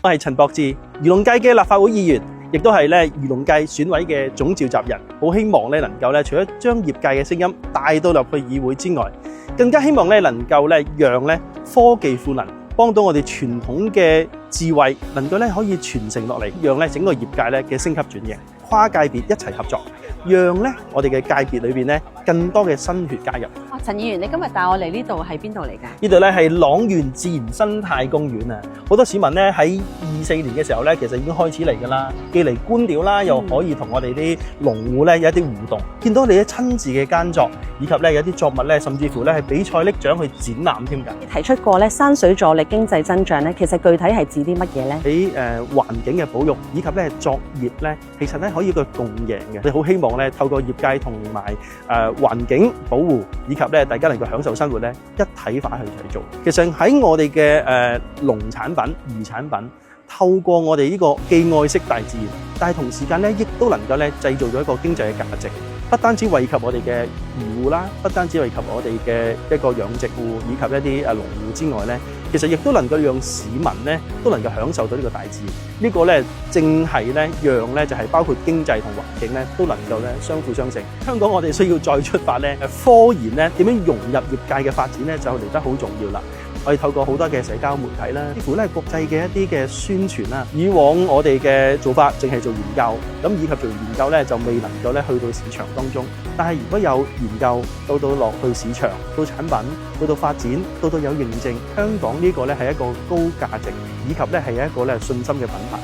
我係陳博志，漁農界嘅立法會議員，亦都係漁農界選委嘅總召集人。好希望能夠除咗將業界嘅聲音帶到入去議會之外，更加希望能夠讓科技賦能，幫到我哋傳統嘅智慧，能夠可以傳承落嚟，讓整個業界嘅升級轉型，跨界別一齊合作，讓我哋嘅界別裏邊更多嘅新血加入。陳議員，你今日帶我嚟呢度係邊度嚟㗎？呢度係塱原自然生態公園啊！好多市民喺24年嘅時候其實已經開始嚟㗎啦，既嚟觀鳥啦，又可以同我哋啲農戶有一啲互動，見到你親自嘅耕作，以及有啲作物甚至乎係比賽拎獎去展覽添㗎。你提出過山水助力經濟增長其實具體係指啲乜嘢呢？喺環境嘅保育以及作業其實可以一個共贏嘅。你好希望透過業界同埋環境保護以及大家能夠享受生活一體化去做。其實喺我哋嘅農產品、漁產品，透過我哋呢個既愛惜大自然，但係同時間亦都能夠製造咗一個經濟嘅價值，不單止惠及我哋嘅漁戶啦，不單止惠及我哋嘅一個養殖戶以及一啲農戶之外其實亦都能夠讓市民都能夠享受到呢個大自然。呢個正係讓就係包括經濟同環境都能夠相輔相成。香港我哋需要再出發科研點樣融入業界嘅發展就嚟得好重要啦。我哋透過好多嘅社交媒體啦，幾乎國際嘅一啲嘅宣傳啦。以往我哋嘅做法淨係做研究，咁以及做完研究就未能夠去到市場當中。但係如果有研究到落去市場，到產品，到發展，到有認證，香港呢個係一個高價值，以及係一個信心嘅品牌。